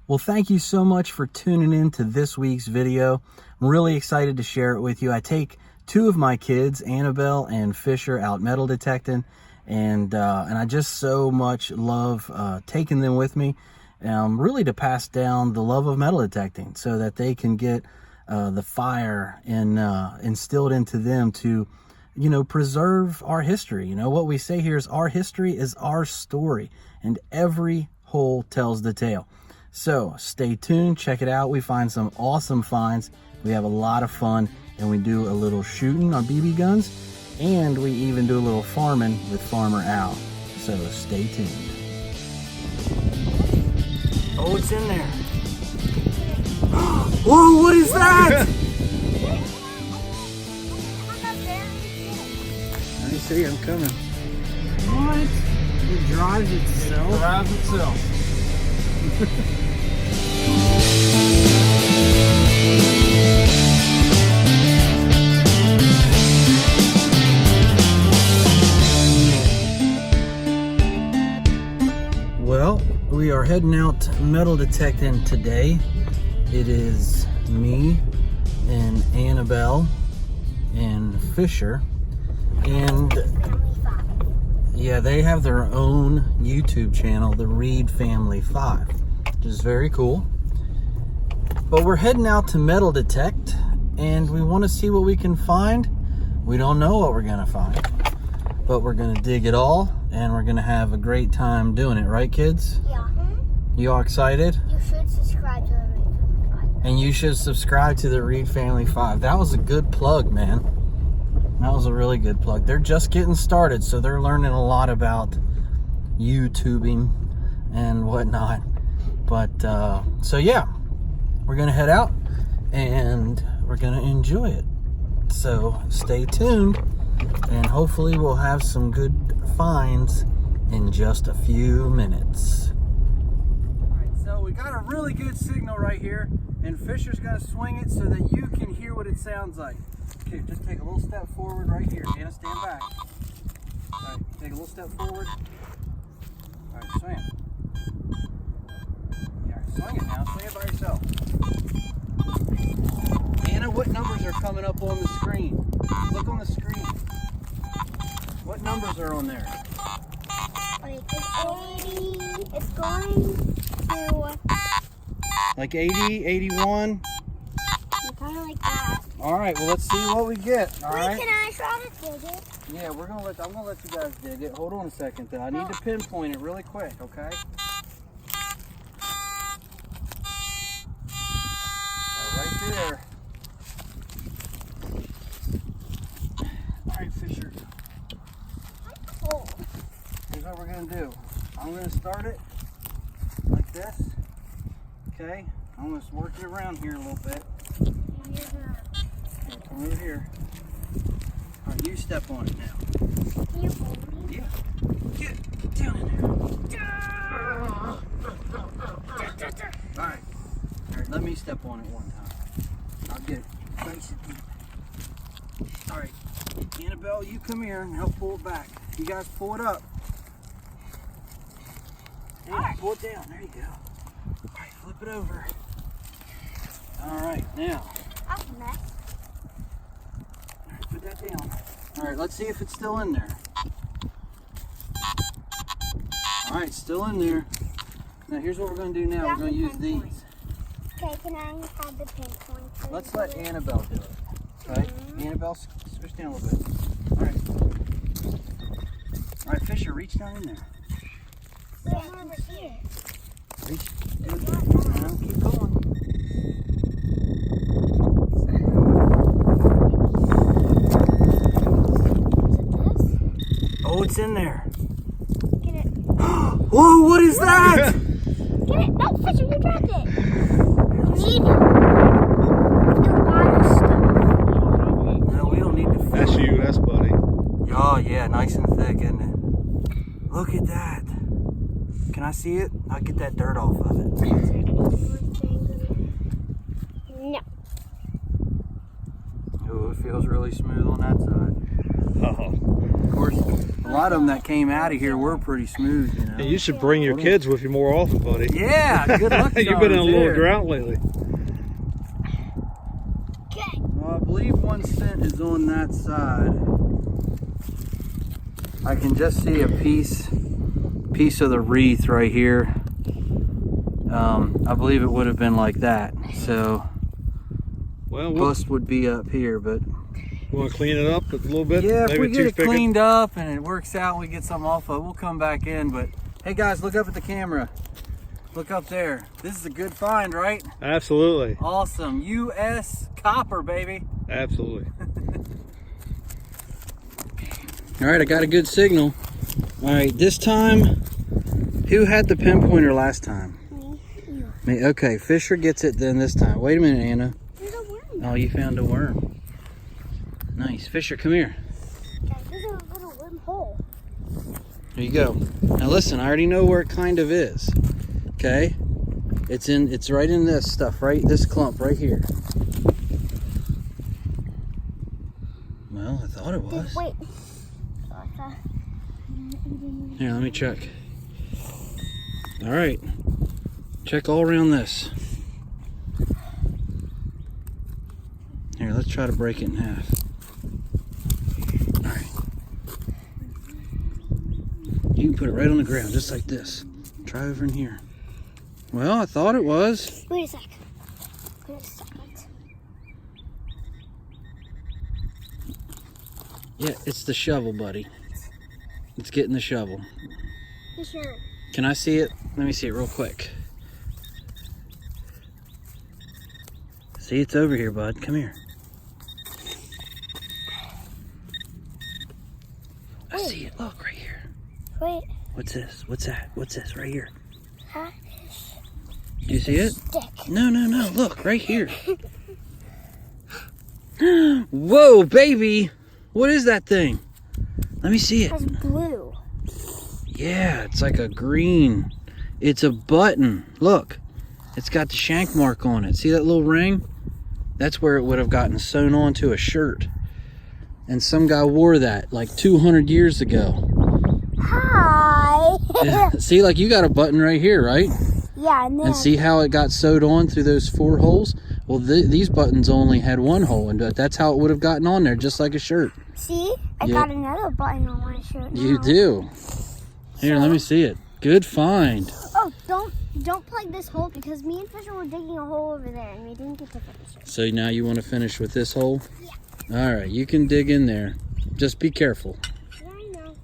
Well, thank you so much for tuning in to this week's video. I'm really excited to share it with you. I take two of my kids, Annabelle and Fisher, out metal detecting, and I just so much love taking them with me, really to pass down the love of metal detecting so that they can get the fire instilled into them to, you know, preserve our history. You know, what we say here is our history is our story, and every hole tells the tale. So stay tuned, check it out. We find some awesome finds. We have a lot of fun, and we do a little shooting on BB guns, and we even do a little farming with Farmer Al. So stay tuned. Oh, it's in there. Whoa, what is that? Let me see, I'm coming. What? It drives itself? It drives itself. Well, we are heading out metal detecting today. It is me and Annabelle and Fisher, and yeah, they have their own YouTube channel, the Reed Family 5, which is very cool. But we're heading out to metal detect, and we want to see what we can find. We don't know what we're gonna find, but we're gonna dig it all, and we're gonna have a great time doing it, right, kids? Yeah. You all excited? You should subscribe to the Reed Family 5. And you should subscribe to the Reed Family 5. That was a good plug, man. That was a really good plug. They're just getting started, so they're learning a lot about YouTubing and whatnot. But, so yeah, we're gonna head out and we're gonna enjoy it. So stay tuned, and hopefully we'll have some good finds in just a few minutes. All right, so we got a really good signal right here, and Fisher's gonna swing it so that you can hear what it sounds like. Okay, just take a little step forward right here. Anna, stand back. All right, take a little step forward. All right, swing it. Yeah, swing it now. Swing it by yourself. Anna, what numbers are coming up on the screen? Look on the screen. What numbers are on there? Like it's 80. It's going to Like 80, 81? kind of like that. All right, well, let's see what we get. All right. Wait, can I try to dig it? Yeah, I'm gonna let you guys dig it. Hold on a second, though. I need to pinpoint it really quick, okay? Right there. All right, Fisher. Oh. Here's what we're gonna do. I'm gonna start it like this. Okay. I'm gonna work it around here a little bit. Yeah. Okay, come over here. All right, you step on it now. Can you hold me? Yeah. Get down in there. All right. All right, let me step on it one time. I'll get it nice and deep. All right, Annabelle, you come here and help pull it back. You guys pull it up. Hey, All right. pull it down. There you go. All right, flip it over. All right, now. That's a mess. All right, put that down. All right, let's see if it's still in there. All right, still in there. Now here's what we're going to do now. We're going to use these. Okay, can I have the pinpoint? Please? Let's let Annabelle do it. Okay? Annabelle, switch down a little bit. All right. All right, Fisher, reach down in there. Wait, I'm over here. Reach. Keep going. Oh, it's in there. Get it. Whoa, what is that? Get it. No, Fisher, you dropped it. You need it. A lot of stuff. You don't have it. No, we don't need to. That's you, that's buddy. Oh, yeah, nice and thick, isn't it? Look at that. Can I see it? I'll get that dirt off of it. No. Oh, it feels really smooth on that side. Oh. Of course, a lot of them that came out of here were pretty smooth, you know. Hey, you should bring your kids with you more often, buddy. Yeah, good luck. You've been in a little drought lately. Okay. Well, I believe one scent is on that side. I can just see a piece of the wreath right here. I believe it would have been like that. So, Well, bust would be up here, but you want to clean it up a little bit? yeah, if Maybe we get it toothpick cleaned up and it works out and we get something off of it, we'll come back in. But hey guys, look up at the camera. Look up there. This is a good find, right? Absolutely. Awesome. U.S. copper, baby. Absolutely. All right, I got a good signal. All right, this time, who had the pinpointer last time? Me. Okay, Fisher gets it then this time. Wait a minute, Anna. There's a worm. Oh, you found a worm. Nice. Fisher, come here. Guys, there's a little worm hole. Here you go. Now listen, I already know where it kind of is. Okay? It's right in this stuff, right? This clump right here. Well, I thought it was. Wait. Here, let me check. All right. Check all around this. Here, let's try to break it in half. All right. You can put it right on the ground, just like this. Try over in here. Well, I thought it was. Wait a sec. Wait a second. Yeah, it's the shovel, buddy. It's getting the shovel. Sure. Can I see it? Let me see it real quick. See, it's over here, bud. Come here. I see it. Look, right here. Wait. What's this? What's that? What's this? Right here. Huh? Do you see it? Stick. No, no, no. Look, right here. Whoa, baby. What is that thing? Let me see it. It has blue. Yeah, it's like a green. It's a button. Look, it's got the shank mark on it. See that little ring? That's where it would have gotten sewn onto a shirt. And some guy wore that like 200 years ago. Hi. See, like you got a button right here, right? Yeah, and then... And see how it got sewed on through those 4 holes? Well, these buttons only had 1 hole, and that's how it would have gotten on there, just like a shirt. See? I got another button on my shirt now. You do. Here, let me see it. Good find. Oh, don't plug this hole because me and Fisher were digging a hole over there and we didn't get to finish it. So now you want to finish with this hole? Yeah. All right, you can dig in there. Just be careful. Yeah, I know.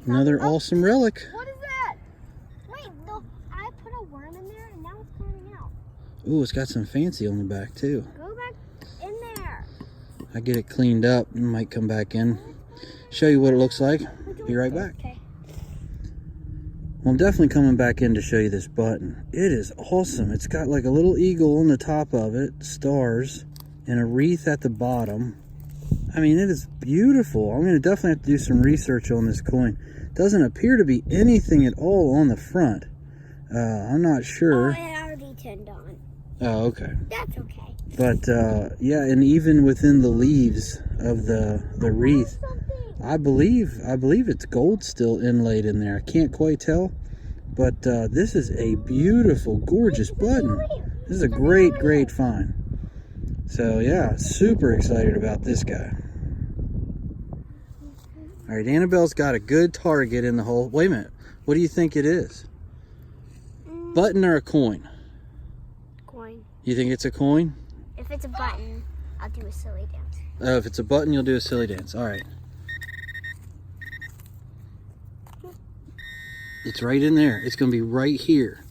Another awesome relic. What is that? Wait, no, I put a worm in there and now it's coming out. Ooh, it's got some fancy on the back too. Go back in there. I get it cleaned up and might come back in. Show you what it looks like. Be right back. Okay. Well, I'm definitely coming back in to show you this button. It is awesome. It's got like a little eagle on the top of it, stars, and a wreath at the bottom. I mean, it is beautiful. I'm going to definitely have to do some research on this coin. Doesn't appear to be anything at all on the front. I'm not sure. Oh, it already turned on. Oh, okay. That's okay. But yeah, and even within the leaves of the wreath, I believe it's gold still inlaid in there. I can't quite tell, but this is a beautiful, gorgeous button. This is a great find. So yeah, super excited about this guy. All right, Annabelle's got a good target in the hole. Wait a minute, what do you think it is? Button or a coin? Coin. You think it's a coin? If it's a button, I'll do a silly dance. If it's a button, you'll do a silly dance. All right. It's right in there. It's going to be right here.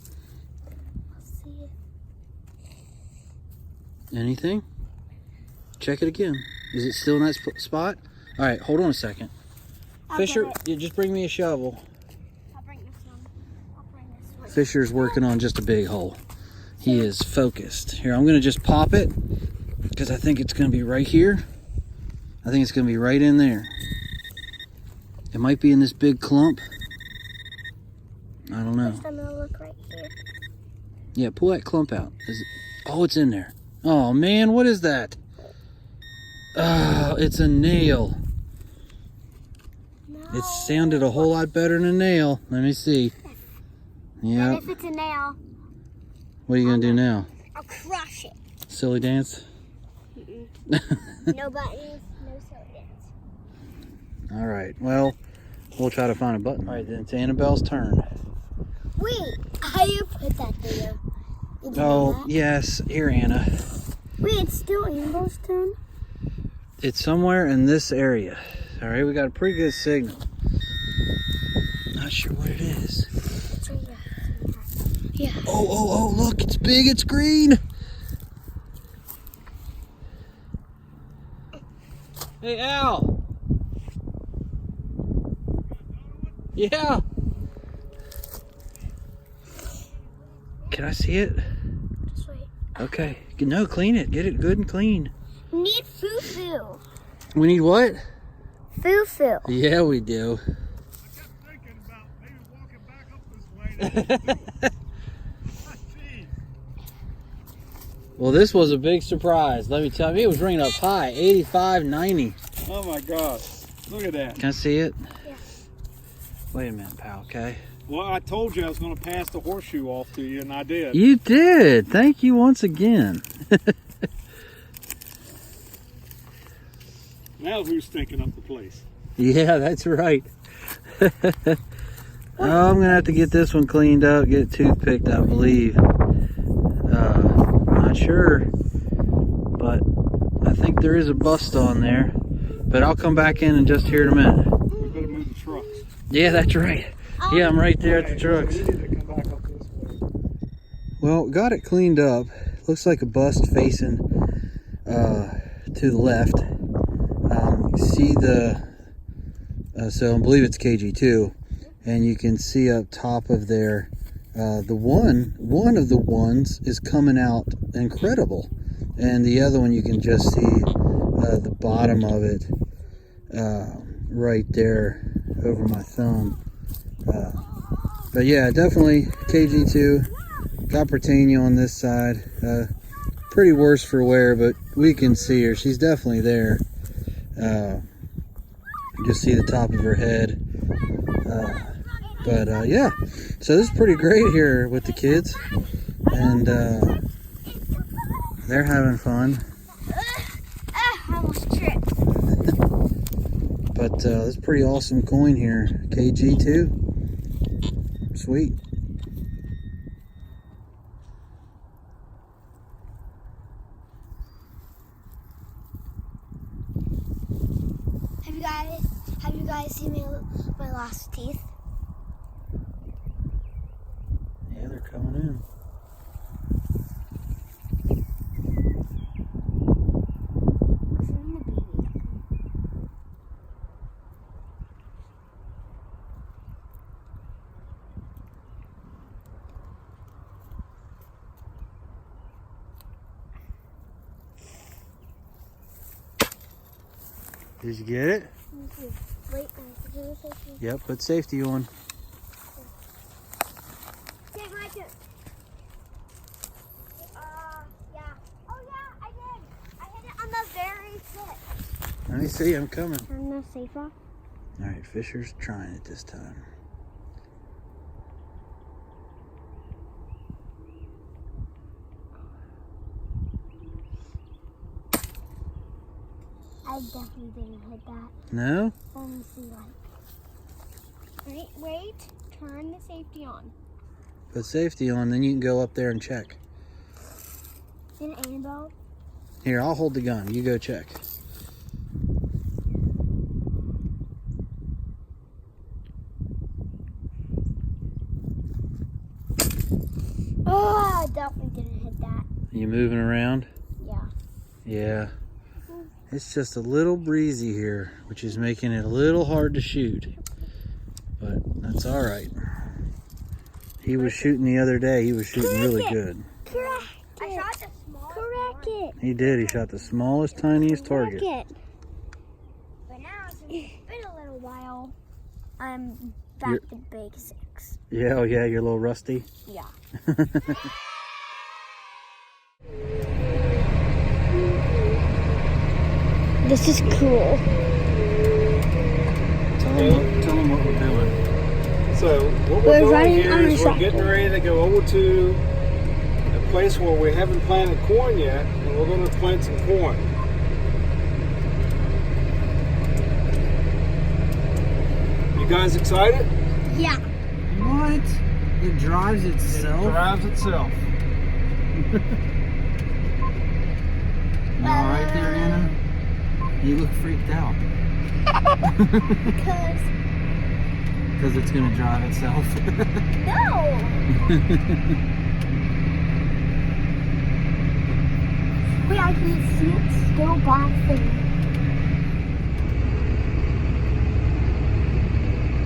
I'll see it. Anything? Check it again. Is it still in that spot? All right, hold on a second. Fisher, you just bring me a shovel. I'll bring this one. I'll bring this one. Fisher's working on just a big hole. He is focused. Here, I'm going to just pop it because I think it's going to be right here. I think it's going to be right in there. It might be in this big clump. I don't know. I'm gonna look right here. Yeah, pull that clump out. Is it? Oh, it's in there. Oh man, what is that? Oh, it's a nail. No. It sounded a whole lot better than a nail. Let me see. And Yeah. if it's a nail, What are you gonna do now? I'll crush it. Silly dance? No buttons, no sodas. All right. Well, we'll try to find a button. All right, then it's Annabelle's turn. Wait, how do you put that there? Did you Oh, do that? yes. Here, Anna. Wait, it's still Annabelle's turn? It's somewhere in this area. All right, we got a pretty good signal. Not sure what it is. It's right here. Yeah. Oh, look, it's big, it's green. Hey, Al. Yeah. Can I see it? Just wait. Okay. No, clean it. Get it good and clean. We need foo-foo. We need what? Foo-foo. Yeah, we do. I kept thinking about maybe walking back up this way. Gee. Well, this was a big surprise. Let me tell you, it was ringing up high, 85, 90. Oh my gosh. Look at that. Can I see it? Yeah. Wait a minute, pal, okay? Well, I told you I was going to pass the horseshoe off to you, and I did. You did. Thank you once again. Now who's thinking up the place? Yeah, that's right. Oh, I'm going to have to get this one cleaned up, get it toothpicked, I believe. Not sure, but I think there is a bust on there. But I'll come back in just here in a minute. We better move the trucks. Yeah, that's right. Yeah, I'm right there at the trucks. We need to come back up this way. Well, got it cleaned up. Looks like a bust facing to the left. You see the, so I believe it's KG2, and you can see up top of there, the one of the ones is coming out incredible, and the other one you can just see the bottom of it right there over my thumb. But yeah, definitely KG2. Got Britannia on this side. Pretty worse for wear, but we can see her. She's definitely there. Just see the top of her head. But yeah, so this is pretty great here with the kids, and they're having fun. I almost tripped. But it's a pretty awesome coin here, KG2. Sweet. Have you guys seen my lost teeth? Yeah, they're coming in. Did you get it? Wait, Yep, put safety on. take my turn. Yeah. Oh yeah, I did. I hit it on the very tip. Let me see, I'm coming. Turn the safe off. All right, Fisher's trying it this time. I definitely didn't hit that. No? Let me see wait. Turn the safety on. Put safety on, then you can go up there and check. Then Annabelle. Here, I'll hold the gun. You go check. Oh, I definitely didn't hit that. You moving around? Yeah. Yeah. It's just a little breezy here, which is making it a little hard to shoot. But that's all right. He was shooting the other day. He was shooting really good. Correct. I shot the smallest. Correct it. He did. He shot the smallest, tiniest target. Correct it. But now it's been a little while. I'm back to basics. Yeah, oh yeah, you're a little rusty. Yeah. This is cool. Tell them what we're doing. So what We're we're doing running here on is a we're tractor. getting ready to go over to a place where we haven't planted corn yet, and we're going to plant some corn. You guys excited? Yeah. What? It drives itself? It drives itself. You all right there, Anna? You look freaked out. Because it's going to drive itself. No. Wait, I can see it still bouncing.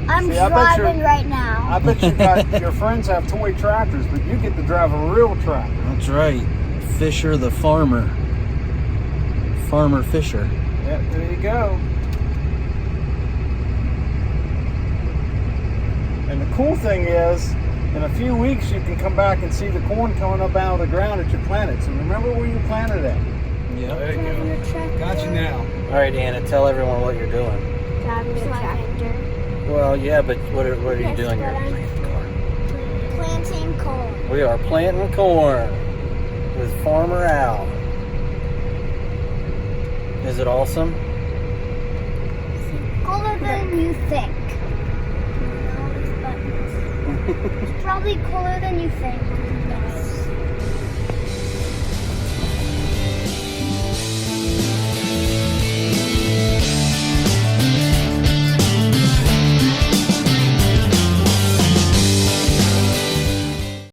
I'm See, I bet driving right now. I bet your friends have toy tractors, but you get to drive a real tractor. That's right. Fisher the farmer. Farmer Fisher. Yeah, there you go. And the cool thing is, in a few weeks you can come back and see the corn coming up out of the ground that you planted. So remember where you planted it. Yeah. There you go. Got you now. All right, Anna, tell everyone what you're doing. Driving a tractor. Well, yeah, but what are you doing here? Planting corn. We are planting corn with Farmer Al. Is it awesome? Cooler than you think. It's probably cooler than you think.